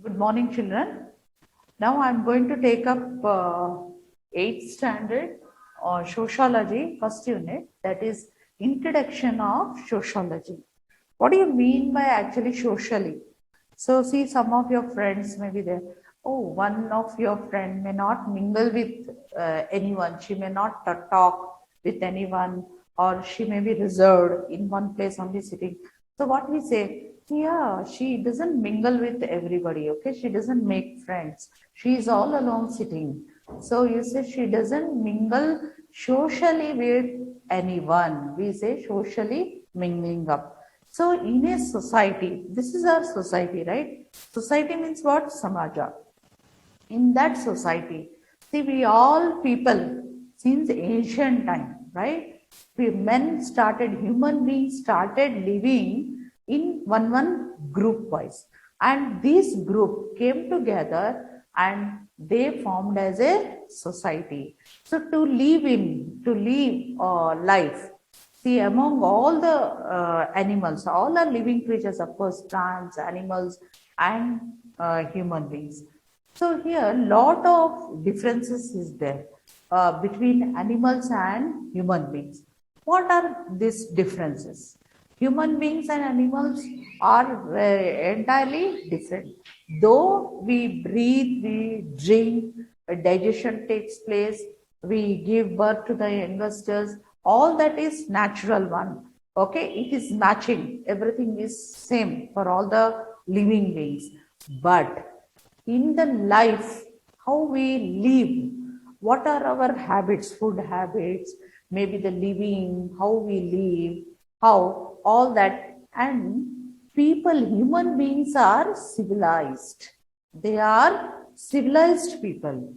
Good morning, children. Now I'm going to take up 8th standard or sociology first unit, that is introduction of sociology. What do you mean by actually socially? So see, some of your friends may be there. Oh, one of your friend may not mingle with anyone. She may not talk with anyone, or she may be reserved in one place only sitting. So what we say, yeah, she doesn't mingle with everybody. Okay, she doesn't make friends. She is all alone sitting. So you say she doesn't mingle socially with anyone. We say socially mingling up. So in a society, this is our society, right? Society means what? Samaja. In that society, see, we all people since ancient time, right? Human beings started living in one group wise, and this group came together and they formed as a society. So to live life, see, among all the animals, all are living creatures, of course, plants, animals, and human beings. So here, lot of differences is there between animals and human beings. What are these differences? Human beings and animals are entirely different. Though we breathe, we drink, digestion takes place, we give birth to the youngsters, all that is natural one. Okay, it is matching. Everything is same for all the living beings. But in the life, how we live, what are our habits, food habits, maybe the living, how we live, how all that. And people, human beings are civilized. They are civilized people.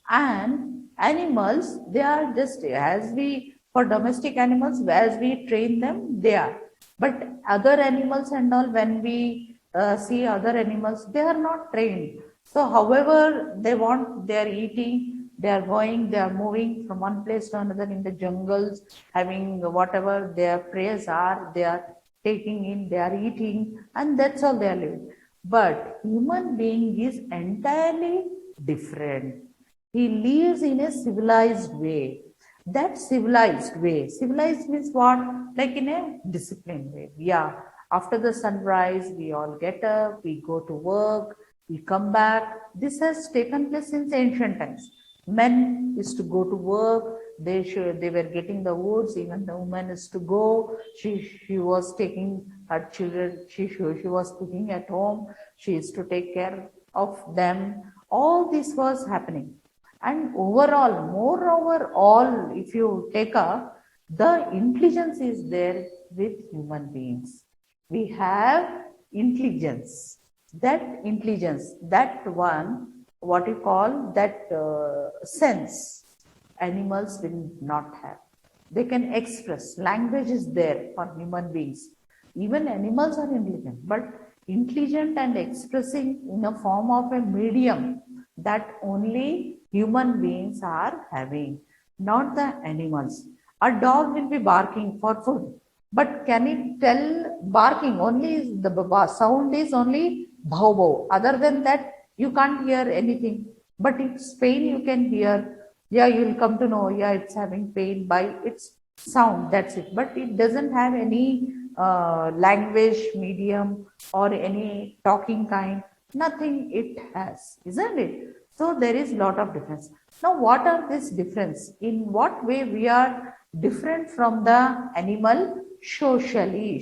And animals, they are just as we, for domestic animals, as we train them, they are. But other animals and all, when we see other animals, they are not trained. So however they want, they are eating, they are going, they are moving from one place to another in the jungles, having whatever their preys are, they are taking in, they are eating, and that's all they are living. But human being is entirely different. He lives in a civilized way. That civilized means what? Like in a disciplined way. Yeah. After the sunrise, we all get up, we go to work, we come back. This has taken place since ancient times. Men used to go to work, they were getting the woods, even the woman is to go. She was taking her children, she was cooking at home, she used to take care of them. All this was happening. And overall, moreover, all, if you take up, the intelligence is there with human beings. We have intelligence. That one, what you call that sense, animals will not have. They can express. Language is there for human beings. Even animals are intelligent, but intelligent and expressing in a form of a medium that only human beings are having, not the animals. A dog will be barking for food, but can it tell barking? Only the sound is only bhav bhav. Other than that, you can't hear anything. But its pain you can hear. Yeah, you'll come to know, yeah, it's having pain by its sound, that's it. But it doesn't have any language medium or any talking kind, nothing it has, isn't it? So there is lot of difference. Now what are this difference? In what way we are different from the animal? Socially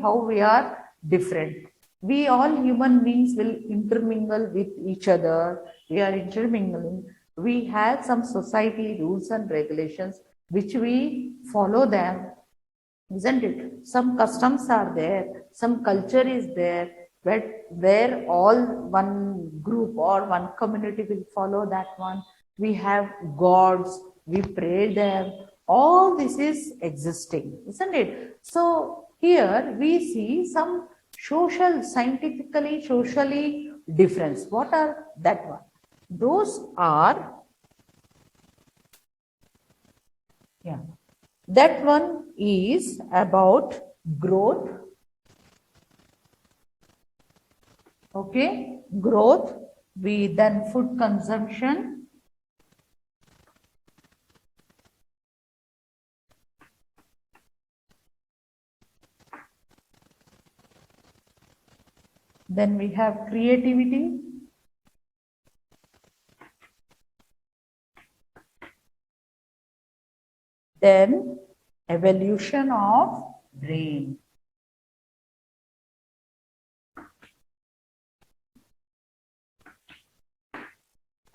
how we are different? We all human beings will intermingle with each other. We are intermingling. We have some society rules and regulations which we follow them, isn't it? Some customs are there, some culture is there, where all one group or one community will follow that one. We have gods, we pray them. All this is existing, isn't it? So here we see some socially difference. What are that one? Those are, yeah, that one is about growth, Okay, growth, we then food consumption, then we have creativity, then evolution of brain.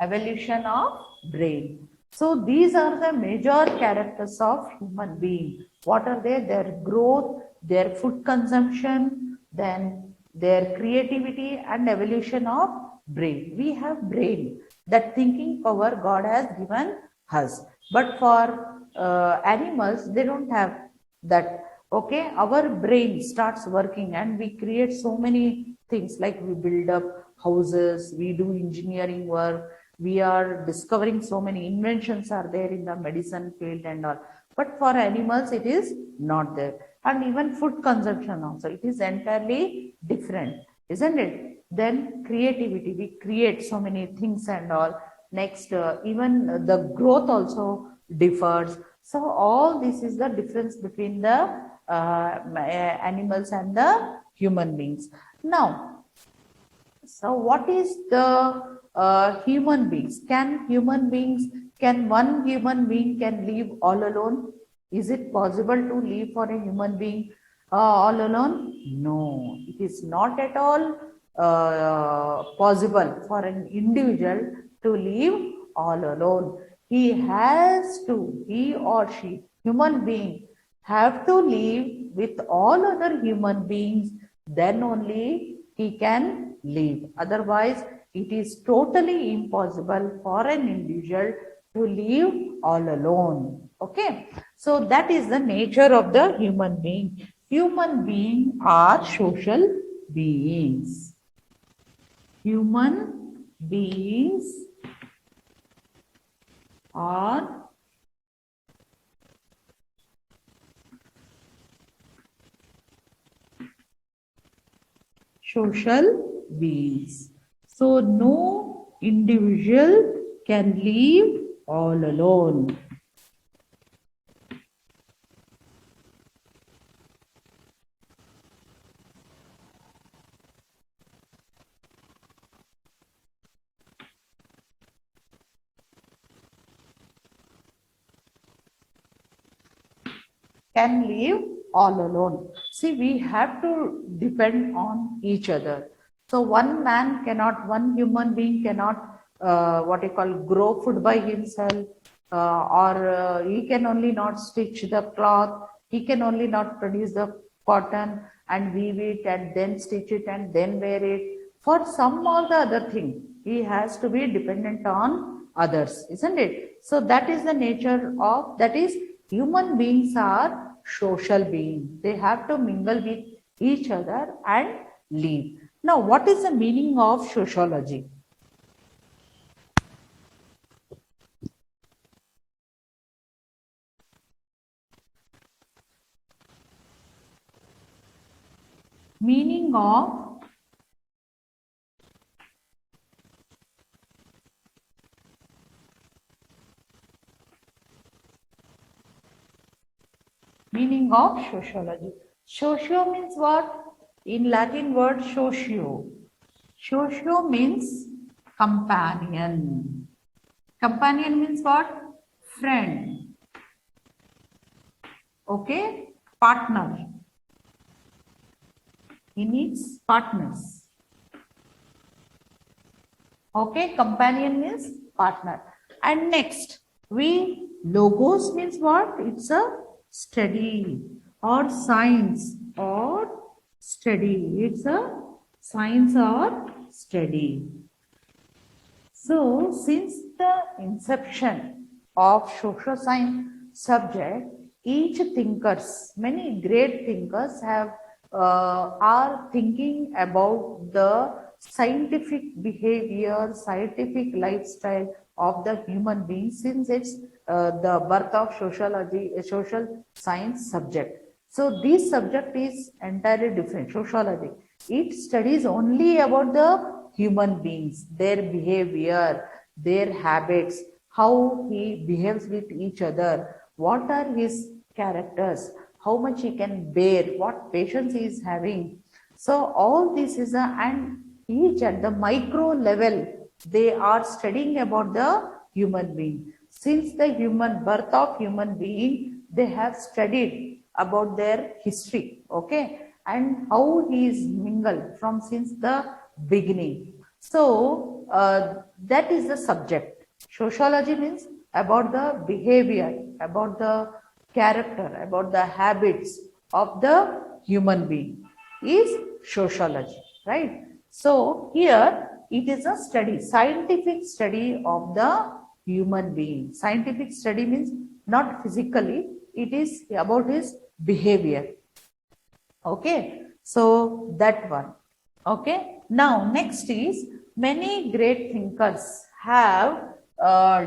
Evolution of brain. So these are the major characters of human being. What are they? Their growth, their food consumption, then their creativity and evolution of brain. We have brain, that thinking power God has given us. But for animals, they don't have that. Okay, our brain starts working and we create so many things, like we build up houses, we do engineering work, we are discovering so many inventions are there in the medicine field and all. But for animals it is not there. And even food consumption also, it is entirely different, isn't it? Then creativity, we create so many things and all. Next, even the growth also differs. So all this is the difference between the animals and the human beings. Now, so what is the human beings? Can one human being can live all alone? Is it possible to live for a human being all alone? No, it is not at all possible for an individual to live all alone. He or she, human being, have to live with all other human beings, then only he can live. Otherwise, it is totally impossible for an individual to live all alone. Okay, so that is the nature of the human being. Human beings are social beings. Human beings are social beings. So no individual can live all alone. Can live all alone. See, we have to depend on each other. So one human being cannot, what you call, grow food by himself, or he can only not stitch the cloth. He can only not produce the cotton and weave it and then stitch it and then wear it. For some or the other thing, he has to be dependent on others, isn't it? So that is the nature of, that is, human beings are social beings. They have to mingle with each other and live. Now, what is the meaning of sociology? Meaning of sociology. Socio means what? In Latin word socio. Socio means companion. Companion means what? Friend. Okay? Partner. He needs partners. Okay? Companion means partner. And next, logos means what? It's a study or science or study. It's a science or study. So, since the inception of social science subject, many great thinkers are thinking about the scientific behavior, scientific lifestyle of the human being since it's the birth of sociology, a social science subject. So this subject is entirely different, sociology. It studies only about the human beings, their behavior, their habits, how he behaves with each other, what are his characters, how much he can bear, what patience he is having. So all this is and each at the micro level, they are studying about the human being. Since the human birth of human being, they have studied about their history, okay, and how he is mingled from since the beginning. So that is the subject. Sociology means about the behavior, about the character, about the habits of the human being is sociology, right? So here it is a study, scientific study of the human being. Scientific study means not physically, it is about his behavior. Okay, so that one. Okay, now next is many great thinkers have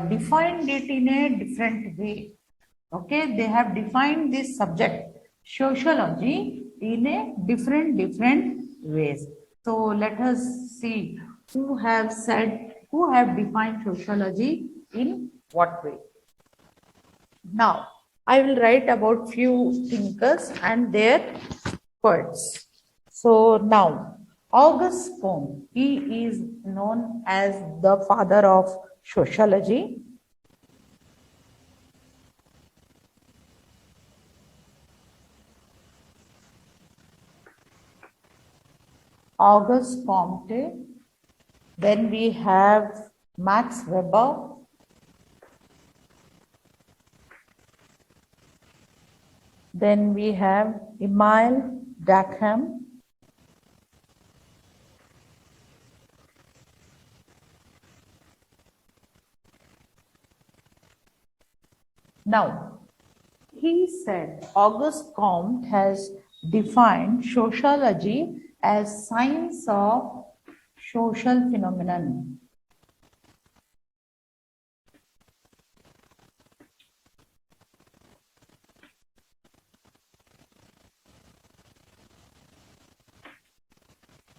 defined it in a different way. Okay, they have defined this subject sociology in a different ways. So let us see who have defined sociology in what way. Now, I will write about few thinkers and their quotes. So now, Auguste Comte, he is known as the father of sociology. Auguste Comte. Then we have Max Weber. Then we have Emile Durkheim. Now, he said Auguste Comte has defined sociology as science of social phenomenon.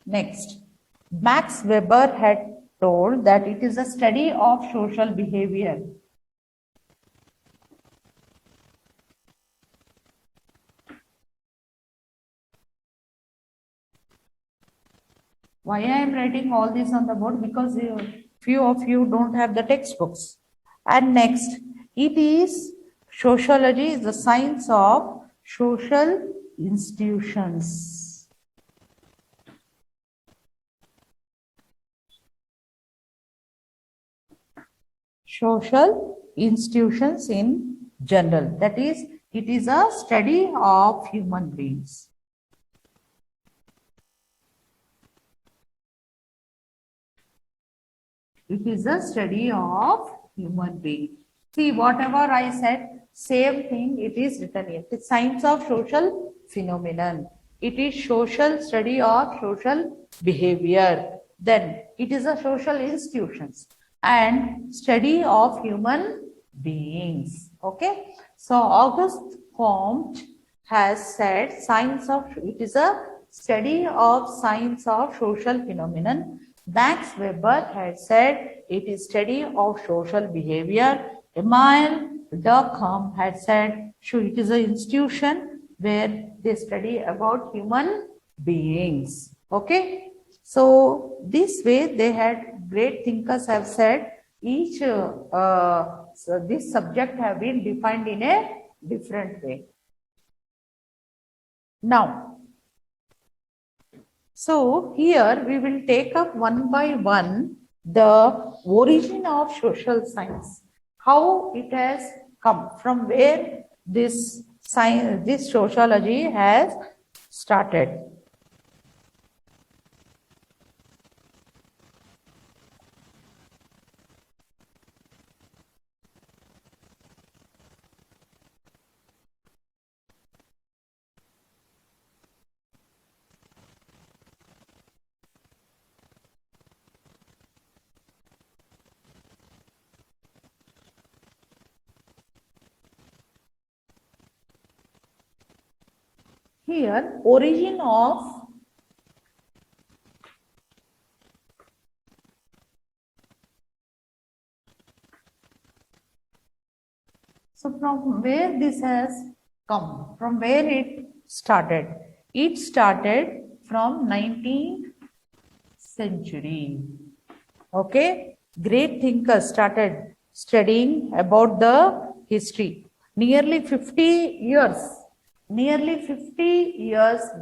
Next, Max Weber had told that it is a study of social behavior. Why I am writing all this on the board? Because few of you don't have the textbooks. And next, it is sociology is the science of social institutions. Social institutions in general. That is, it is a study of human beings. It is a study of human being. See, whatever I said, same thing it is written here. It's science of social phenomenon. It is social study of social behavior. Then it is a social institutions and study of human beings. Okay. So Auguste Comte has said science of it is a study of science of social phenomenon. Max Weber had said it is study of social behavior. Emile Durkheim had said it is an institution where they study about human beings. Okay, so this way they had great thinkers have said each so this subject have been defined in a different way. Now, so here we will take up one by one the origin of social science, how it has come, from where this science, this sociology has started. Here, origin of So from where this has come, from where it started? It started from 19th century. Okay, great thinkers started studying about the history. Nearly 50 years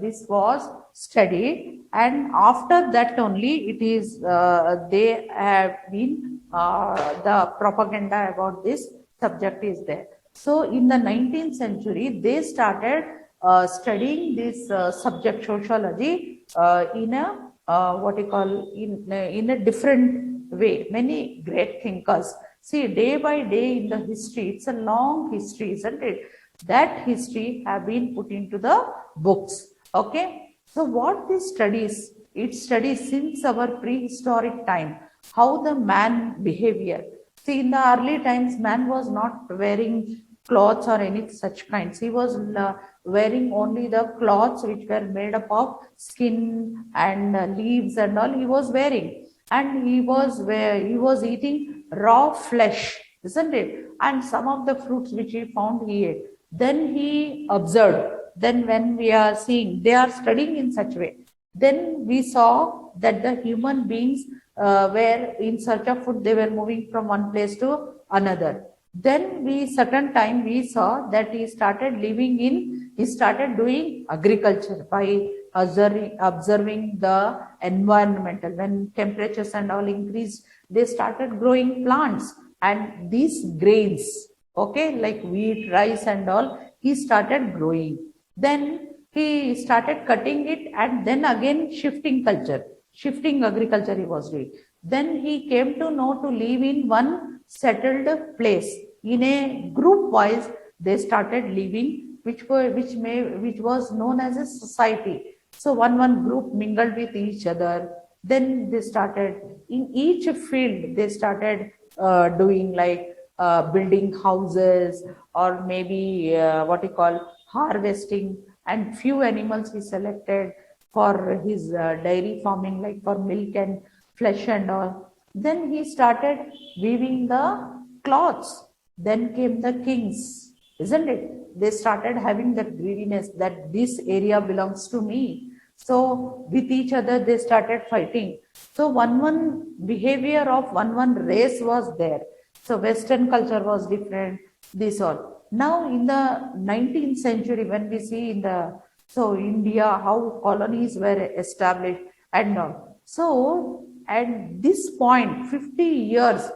this was studied, and after that only it is they have been the propaganda about this subject is there. So in the 19th century they started studying this subject sociology in a what you call in a different way. Many great thinkers, see, day by day in the history, it's a long history, isn't it? That history have been put into the books. Okay, so what this studies, it studies since our prehistoric time how the man behavior. See, in the early times man was not wearing clothes or any such kinds. He was wearing only the cloths which were made up of skin and leaves and all he was wearing, and he was eating raw flesh, isn't it? And some of the fruits which he found he ate. Then he observed. Then when we are seeing they are studying in such way, then we saw that the human beings were in search of food. They were moving from one place to another. Then we certain time we saw that he started doing agriculture by observing the environmental. When temperatures and all increased, they started growing plants and these grains, okay, like wheat, rice and all, he started growing. Then he started cutting it and then again shifting agriculture he was doing. Then he came to know to live in one settled place. In a group wise they started living, which was known as a society. So one group mingled with each other. Then they started in each field they started doing like building houses, or maybe what you call harvesting, and few animals he selected for his dairy farming, like for milk and flesh and all. Then he started weaving the cloths. Then came the kings, isn't it? They started having that greediness that this area belongs to me. So with each other they started fighting. So one behavior of one race was there. So Western culture was different, this all. Now in the 19th century, when we see in the, so India, how colonies were established and all. So at this point, 50 years,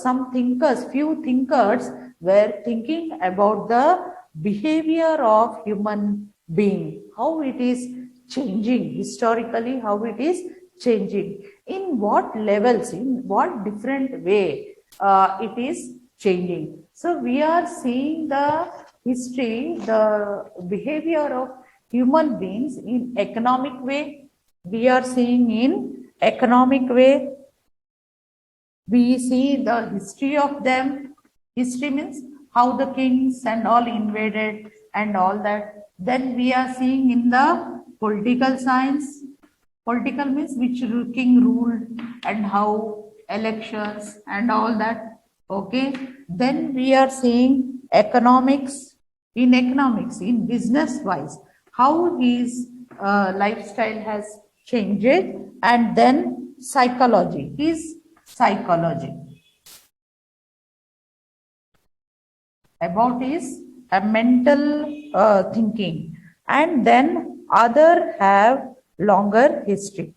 some thinkers, few thinkers were thinking about the behavior of human being, how it is changing historically, how it is changing, in what levels, in what different way it is changing. So we are seeing the history, the behavior of human beings in economic way. We are seeing in economic way. We see the history of them. History means how the kings and all invaded and all that. Then we are seeing in the political science. Political means which king ruled and how elections and all that. Okay. Then we are seeing economics. In business wise, how his lifestyle has changed. And then psychology, his psychology, about his mental thinking. And then other have longer history.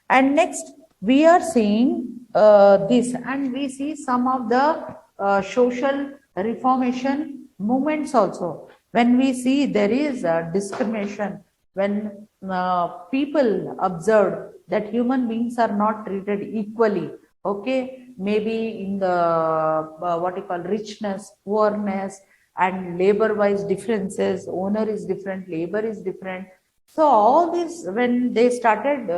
And next we are seeing this, and we see some of the social reformation movements also. When we see there is discrimination, when people observed that human beings are not treated equally, okay, maybe in the what you call richness, poorness, and labor wise differences, owner is different, labor is different. So all this, when they started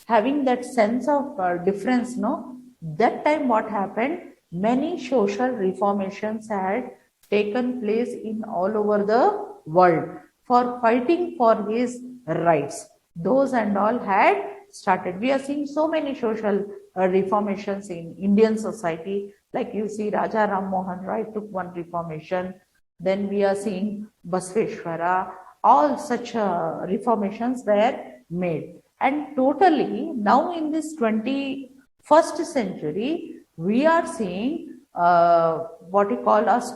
having that sense of difference, no, that time what happened, many social reformations had taken place in all over the world for fighting for his rights. Those and all had started. We are seeing so many social reformations in Indian society. Like you see, Raja Ram Mohan Roy took one reformation. Then we are seeing Basveshwara. All such reformations were made. And totally now in this 21st century, we are seeing what you call as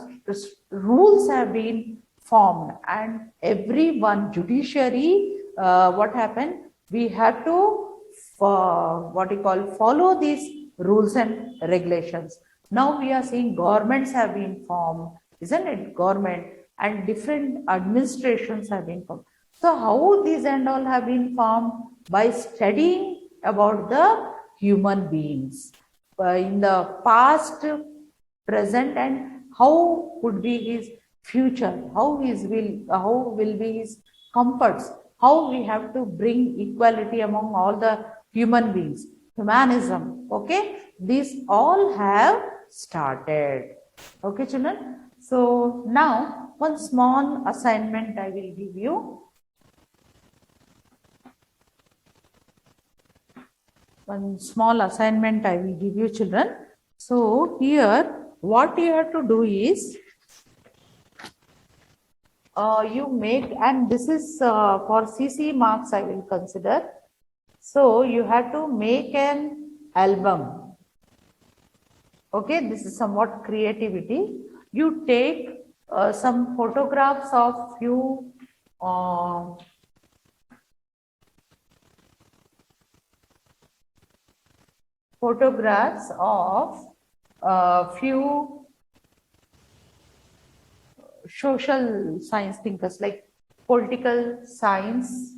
rules have been formed, and everyone judiciary, what happened, we had to what you call follow these rules and regulations. Now we are seeing governments have been formed, isn't it? Government and different administrations have been formed. So how these and all have been formed? By studying about the human beings in the past, present, and how could be his future, how will be his comforts, how we have to bring equality among all the human beings, humanism. Okay, these all have started. Okay, children. So now one small assignment I will give you. One small assignment I will give you, children. So here what you have to do is you make, and this is for CC marks I will consider. So you have to make an album. Okay, this is somewhat creativity. You take some photographs of few few social science thinkers, like political science,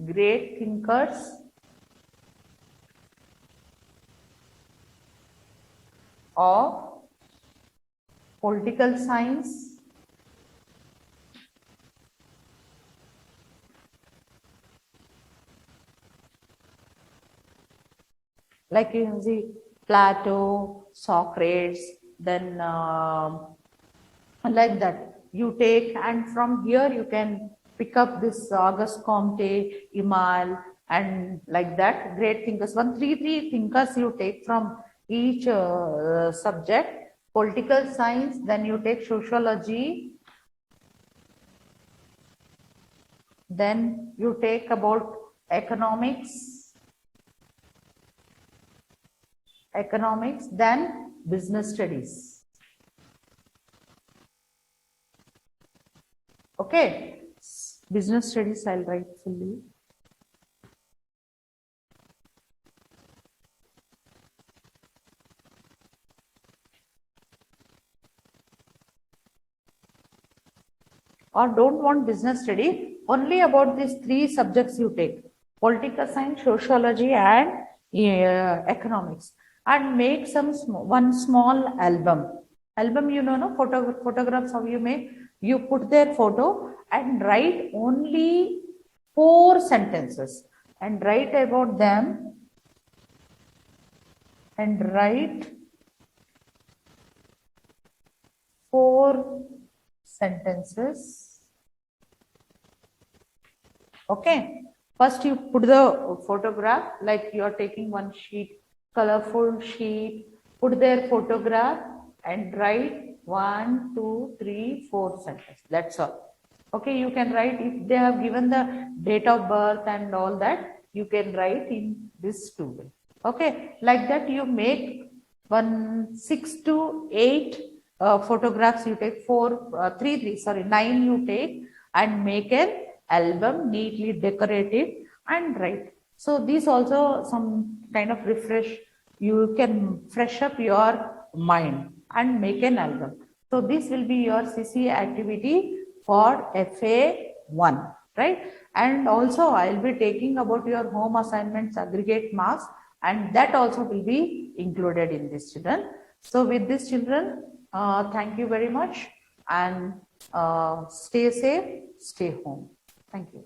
great thinkers of political science, like you can see Plato, Socrates, then like that you take, and from here you can pick up this Auguste Comte, Imal, and like that great thinkers. Three thinkers you take from each subject. Political science, then you take sociology, then you take about economics, then business studies. Okay, business studies I'll write fully. Or don't want business study, only about these three subjects you take: political science, sociology, and economics, and make one small album. Album, you know, no? Photographs how you make. You put their photo and write only 4 sentences and write about them, and write 4 sentences. Okay, first you put the photograph, like you are taking one sheet, colorful sheet, put their photograph and write 1, 2, 3, 4 sentences. That's all. Okay, you can write, if they have given the date of birth and all that, you can write in this 2 way. Okay, like that you make 6 to 8 photographs. You take 9 you take, and make an album, neatly decorated, and write. So these also some kind of refresh, you can fresh up your mind and make an album. So this will be your CC activity for FA1, right? And also I'll be taking about your home assignments aggregate marks, and that also will be included in this, children. So with this, children, thank you very much, and stay safe, stay home. Thank you.